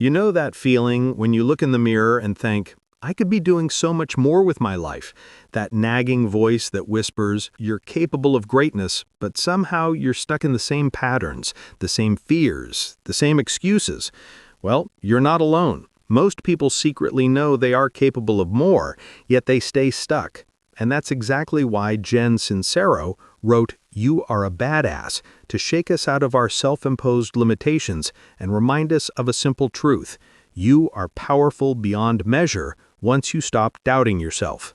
You know that feeling when you look in the mirror and think, I could be doing so much more with my life. That nagging voice that whispers, you're capable of greatness, but somehow you're stuck in the same patterns, the same fears, the same excuses. Well, you're not alone. Most people secretly know they are capable of more, yet they stay stuck. And that's exactly why Jen Sincero wrote You Are a Badass, to shake us out of our self-imposed limitations and remind us of a simple truth. You are powerful beyond measure once you stop doubting yourself.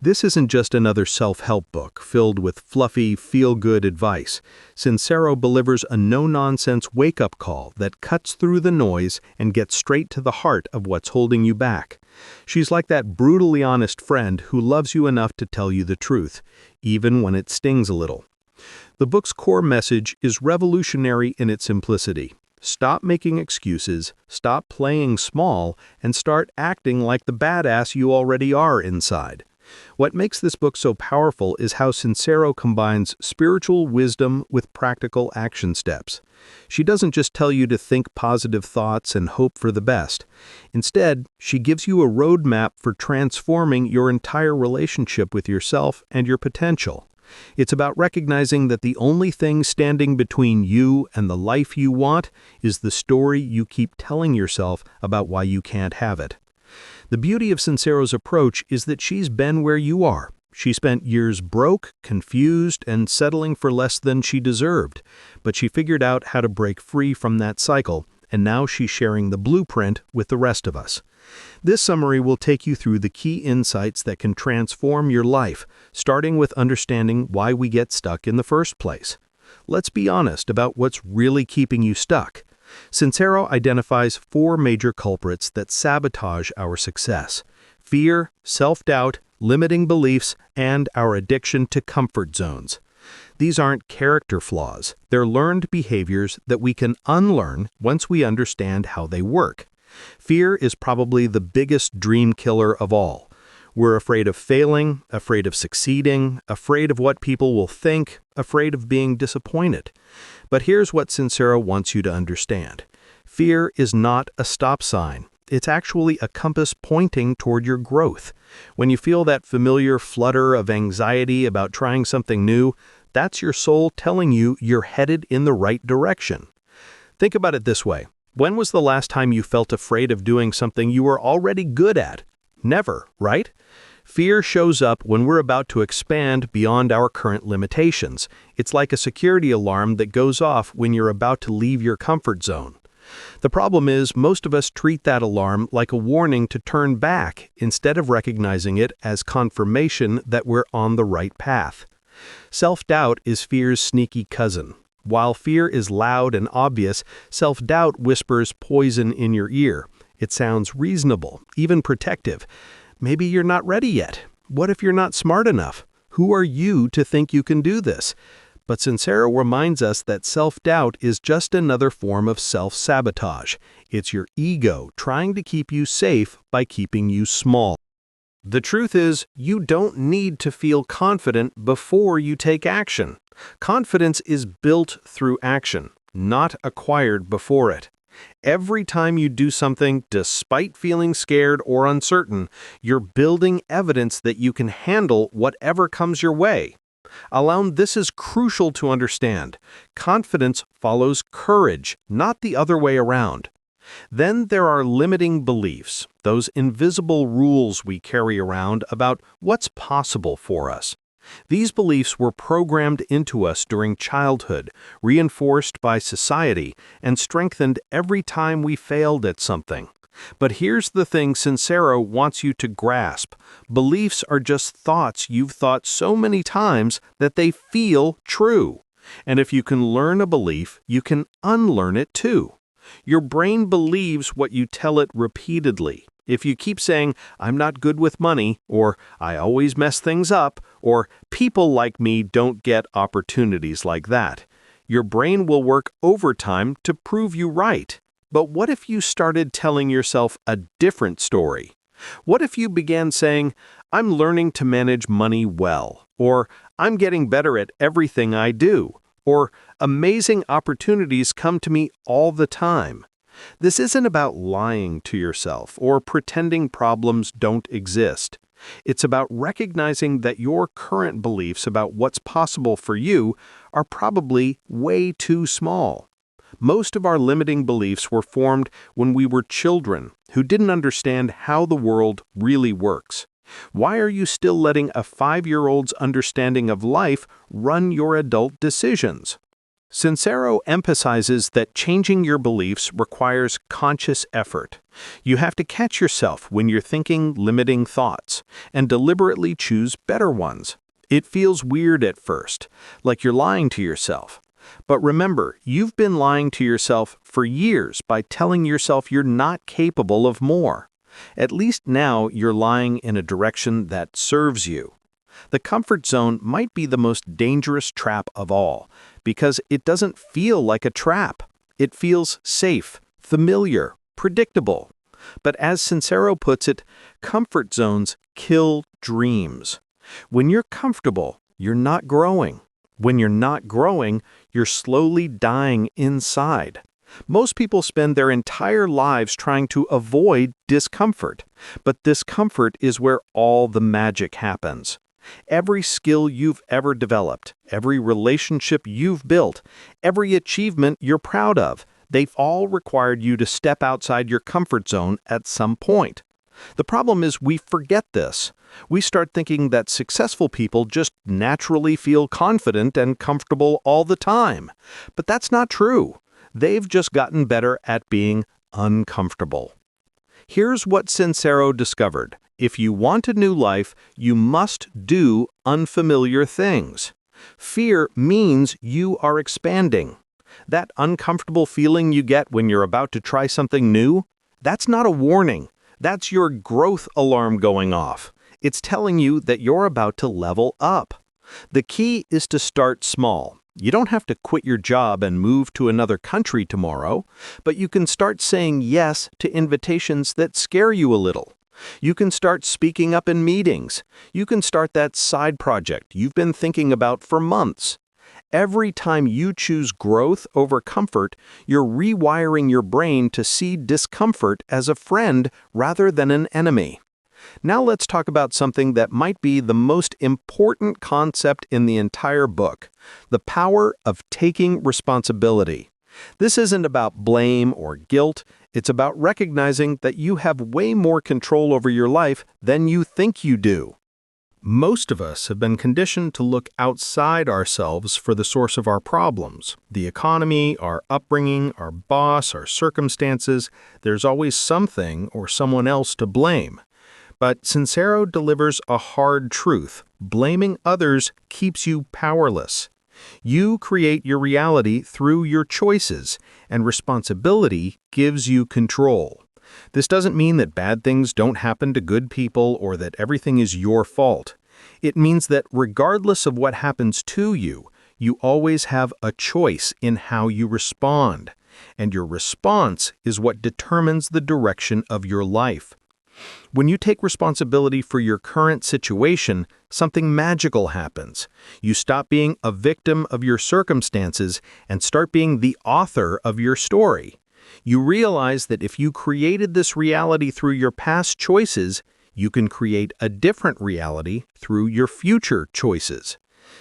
This isn't just another self-help book filled with fluffy, feel-good advice. Sincero delivers a no-nonsense wake-up call that cuts through the noise and gets straight to the heart of what's holding you back. She's like that brutally honest friend who loves you enough to tell you the truth, even when it stings a little. The book's core message is revolutionary in its simplicity. Stop making excuses, stop playing small, and start acting like the badass you already are inside. What makes this book so powerful is how Sincero combines spiritual wisdom with practical action steps. She doesn't just tell you to think positive thoughts and hope for the best. Instead, she gives you a roadmap for transforming your entire relationship with yourself and your potential. It's about recognizing that the only thing standing between you and the life you want is the story you keep telling yourself about why you can't have it. The beauty of Sincero's approach is that she's been where you are. She spent years broke, confused, and settling for less than she deserved. But she figured out how to break free from that cycle, and now she's sharing the blueprint with the rest of us. This summary will take you through the key insights that can transform your life, starting with understanding why we get stuck in the first place. Let's be honest about what's really keeping you stuck. Sincero identifies 4 major culprits that sabotage our success: fear, self-doubt, limiting beliefs, and our addiction to comfort zones. These aren't character flaws. They're learned behaviors that we can unlearn once we understand how they work. Fear is probably the biggest dream killer of all. We're afraid of failing, afraid of succeeding, afraid of what people will think, afraid of being disappointed. But here's what Sincero wants you to understand. Fear is not a stop sign. It's actually a compass pointing toward your growth. When you feel that familiar flutter of anxiety about trying something new, that's your soul telling you you're headed in the right direction. Think about it this way. When was the last time you felt afraid of doing something you were already good at? Never, right? Fear shows up when we're about to expand beyond our current limitations. It's like a security alarm that goes off when you're about to leave your comfort zone. The problem is, most of us treat that alarm like a warning to turn back instead of recognizing it as confirmation that we're on the right path. Self-doubt is fear's sneaky cousin. While fear is loud and obvious, self-doubt whispers poison in your ear. It sounds reasonable, even protective. Maybe you're not ready yet. What if you're not smart enough? Who are you to think you can do this? But Sincero reminds us that self-doubt is just another form of self-sabotage. It's your ego trying to keep you safe by keeping you small. The truth is, you don't need to feel confident before you take action. Confidence is built through action, not acquired before it. Every time you do something, despite feeling scared or uncertain, you're building evidence that you can handle whatever comes your way. This is crucial to understand. Confidence follows courage, not the other way around. Then there are limiting beliefs, those invisible rules we carry around about what's possible for us. These beliefs were programmed into us during childhood, reinforced by society, and strengthened every time we failed at something. But here's the thing Sincero wants you to grasp. Beliefs are just thoughts you've thought so many times that they feel true. And if you can learn a belief, you can unlearn it too. Your brain believes what you tell it repeatedly. If you keep saying, I'm not good with money, or I always mess things up, or people like me don't get opportunities like that, your brain will work overtime to prove you right. But what if you started telling yourself a different story? What if you began saying, I'm learning to manage money well, or I'm getting better at everything I do, or amazing opportunities come to me all the time? This isn't about lying to yourself or pretending problems don't exist. It's about recognizing that your current beliefs about what's possible for you are probably way too small. Most of our limiting beliefs were formed when we were children who didn't understand how the world really works. Why are you still letting a 5-year-old's understanding of life run your adult decisions? Sincero emphasizes that changing your beliefs requires conscious effort. You have to catch yourself when you're thinking limiting thoughts and deliberately choose better ones. It feels weird at first, like you're lying to yourself. But remember, you've been lying to yourself for years by telling yourself you're not capable of more. At least now you're lying in a direction that serves you. The comfort zone might be the most dangerous trap of all, because it doesn't feel like a trap. It feels safe, familiar, predictable. But as Sincero puts it, comfort zones kill dreams. When you're comfortable, you're not growing. When you're not growing, you're slowly dying inside. Most people spend their entire lives trying to avoid discomfort, but discomfort is where all the magic happens. Every skill you've ever developed, every relationship you've built, every achievement you're proud of, they've all required you to step outside your comfort zone at some point. The problem is we forget this. We start thinking that successful people just naturally feel confident and comfortable all the time. But that's not true. They've just gotten better at being uncomfortable. Here's what Sincero discovered. If you want a new life, you must do unfamiliar things. Fear means you are expanding. That uncomfortable feeling you get when you're about to try something new, that's not a warning. That's your growth alarm going off. It's telling you that you're about to level up. The key is to start small. You don't have to quit your job and move to another country tomorrow, but you can start saying yes to invitations that scare you a little. You can start speaking up in meetings. You can start that side project you've been thinking about for months. Every time you choose growth over comfort, you're rewiring your brain to see discomfort as a friend rather than an enemy. Now let's talk about something that might be the most important concept in the entire book: the power of taking responsibility. This isn't about blame or guilt. It's about recognizing that you have way more control over your life than you think you do. Most of us have been conditioned to look outside ourselves for the source of our problems. The economy, our upbringing, our boss, our circumstances. There's always something or someone else to blame. But Sincero delivers a hard truth. Blaming others keeps you powerless. You create your reality through your choices, and responsibility gives you control. This doesn't mean that bad things don't happen to good people or that everything is your fault. It means that regardless of what happens to you, you always have a choice in how you respond. And your response is what determines the direction of your life. When you take responsibility for your current situation, something magical happens. You stop being a victim of your circumstances and start being the author of your story. You realize that if you created this reality through your past choices, you can create a different reality through your future choices.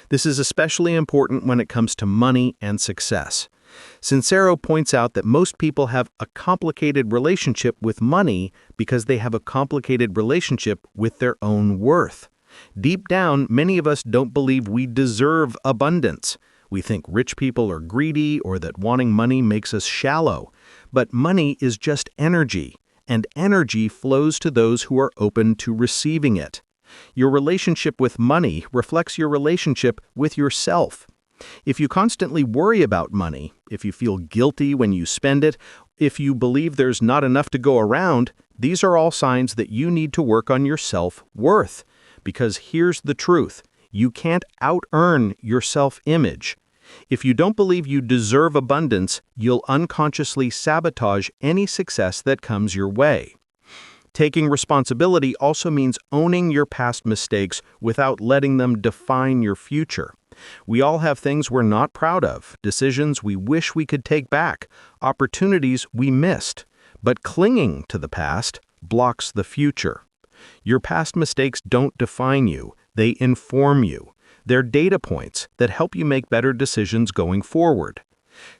This is especially important when it comes to money and success. Sincero points out that most people have a complicated relationship with money because they have a complicated relationship with their own worth. Deep down, many of us don't believe we deserve abundance. We think rich people are greedy or that wanting money makes us shallow. But money is just energy, and energy flows to those who are open to receiving it. Your relationship with money reflects your relationship with yourself. If you constantly worry about money, if you feel guilty when you spend it, if you believe there's not enough to go around, these are all signs that you need to work on your self-worth. Because here's the truth: you can't out-earn your self-image. If you don't believe you deserve abundance, you'll unconsciously sabotage any success that comes your way. Taking responsibility also means owning your past mistakes without letting them define your future. We all have things we're not proud of, decisions we wish we could take back, opportunities we missed. But clinging to the past blocks the future. Your past mistakes don't define you, they inform you. They're data points that help you make better decisions going forward.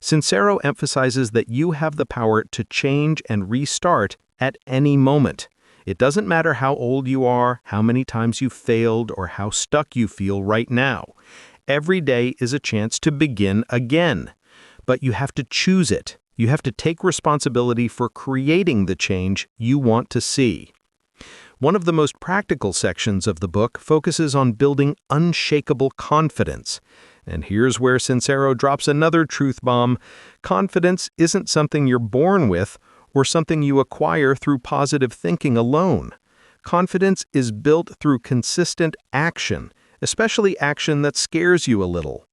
Sincero emphasizes that you have the power to change and restart at any moment. It doesn't matter how old you are, how many times you've failed, or how stuck you feel right now. Every day is a chance to begin again. But you have to choose it. You have to take responsibility for creating the change you want to see. One of the most practical sections of the book focuses on building unshakable confidence. And here's where Sincero drops another truth bomb. Confidence isn't something you're born with or something you acquire through positive thinking alone. Confidence is built through consistent action, especially action that scares you a little.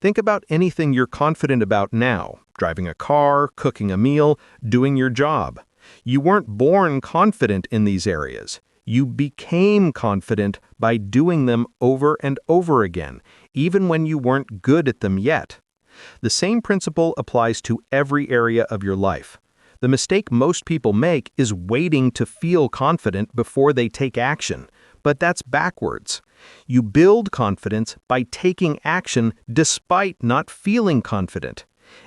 Think about anything you're confident about now: driving a car, cooking a meal, doing your job. You weren't born confident in these areas. You became confident by doing them over and over again, even when you weren't good at them yet. The same principle applies to every area of your life. The mistake most people make is waiting to feel confident before they take action, but that's backwards. You build confidence by taking action despite not feeling confident.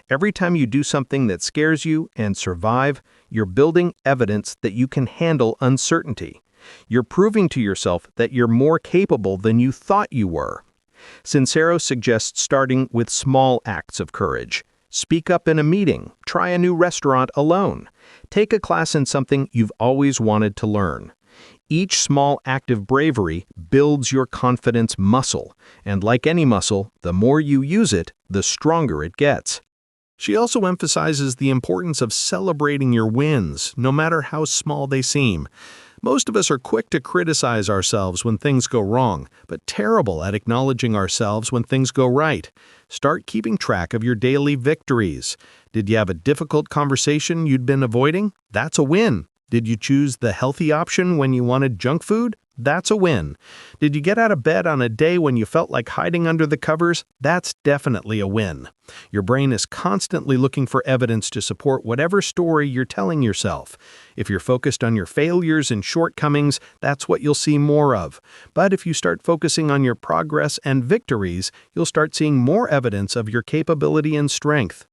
Every time you do something that scares you and survive, you're building evidence that you can handle uncertainty. You're proving to yourself that you're more capable than you thought you were. Sincero suggests starting with small acts of courage. Speak up in a meeting, try a new restaurant alone, take a class in something you've always wanted to learn. Each small act of bravery builds your confidence muscle, and like any muscle, the more you use it, the stronger it gets. She also emphasizes the importance of celebrating your wins, no matter how small they seem. Most of us are quick to criticize ourselves when things go wrong, but terrible at acknowledging ourselves when things go right. Start keeping track of your daily victories. Did you have a difficult conversation you'd been avoiding? That's a win. Did you choose the healthy option when you wanted junk food? That's a win. Did you get out of bed on a day when you felt like hiding under the covers? That's definitely a win. Your brain is constantly looking for evidence to support whatever story you're telling yourself. If you're focused on your failures and shortcomings, that's what you'll see more of. But if you start focusing on your progress and victories, you'll start seeing more evidence of your capability and strength.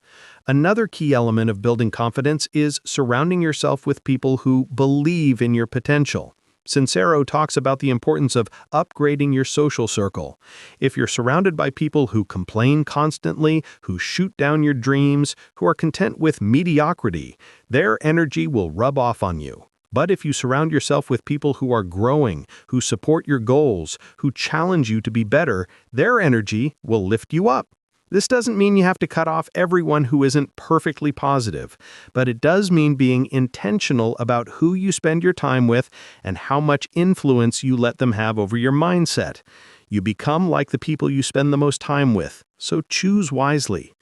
Another key element of building confidence is surrounding yourself with people who believe in your potential. Sincero talks about the importance of upgrading your social circle. If you're surrounded by people who complain constantly, who shoot down your dreams, who are content with mediocrity, their energy will rub off on you. But if you surround yourself with people who are growing, who support your goals, who challenge you to be better, their energy will lift you up. This doesn't mean you have to cut off everyone who isn't perfectly positive, but it does mean being intentional about who you spend your time with and how much influence you let them have over your mindset. You become like the people you spend the most time with, so choose wisely.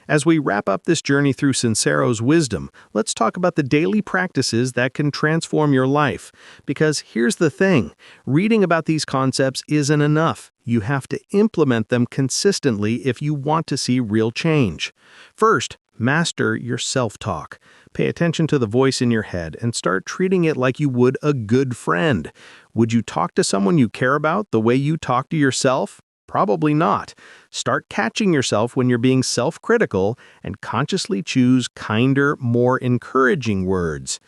As we wrap up this journey through Sincero's wisdom, let's talk about the daily practices that can transform your life. Because here's the thing, reading about these concepts isn't enough. You have to implement them consistently if you want to see real change. First, master your self-talk. Pay attention to the voice in your head and start treating it like you would a good friend. Would you talk to someone you care about the way you talk to yourself? Probably not. Start catching yourself when you're being self-critical and consciously choose kinder, more encouraging words.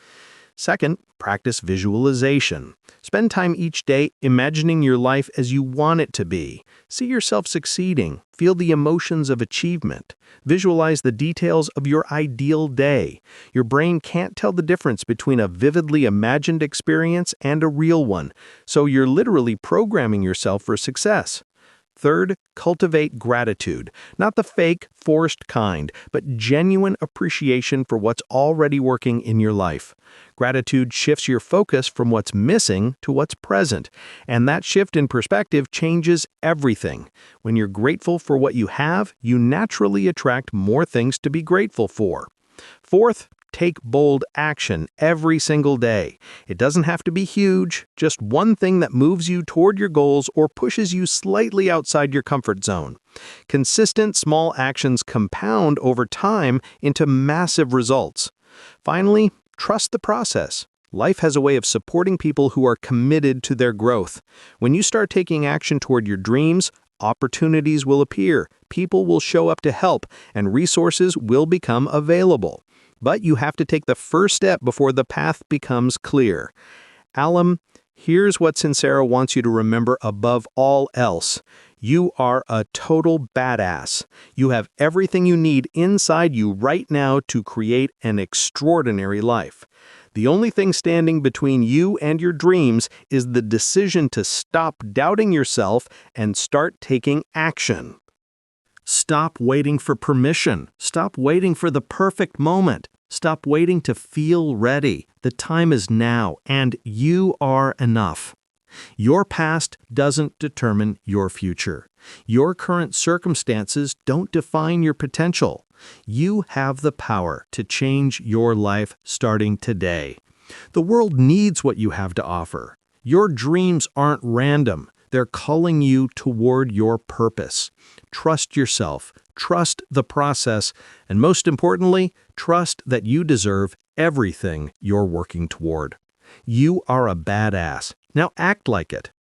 Second, practice visualization. Spend time each day imagining your life as you want it to be. See yourself succeeding. Feel the emotions of achievement. Visualize the details of your ideal day. Your brain can't tell the difference between a vividly imagined experience and a real one, so you're literally programming yourself for success. Third, cultivate gratitude, not the fake, forced kind, but genuine appreciation for what's already working in your life. Gratitude shifts your focus from what's missing to what's present, and that shift in perspective changes everything. When you're grateful for what you have, you naturally attract more things to be grateful for. Fourth, Take bold action every single day. It doesn't have to be huge, just one thing that moves you toward your goals or pushes you slightly outside your comfort zone. Consistent small actions compound over time into massive results. Finally, trust the process. Life has a way of supporting people who are committed to their growth. When you start taking action toward your dreams, opportunities will appear, people will show up to help, and resources will become available. But you have to take the first step before the path becomes clear. Alum, here's what Sincero wants you to remember above all else. You are a total badass. You have everything you need inside you right now to create an extraordinary life. The only thing standing between you and your dreams is the decision to stop doubting yourself and start taking action. Stop waiting for permission. Stop waiting for the perfect moment. Stop waiting to feel ready. The time is now, and you are enough. Your past doesn't determine your future. Your current circumstances don't define your potential. You have the power to change your life starting today. The world needs what you have to offer. Your dreams aren't random. They're calling you toward your purpose. Trust yourself, trust the process, and most importantly, trust that you deserve everything you're working toward. You are a badass. Now act like it.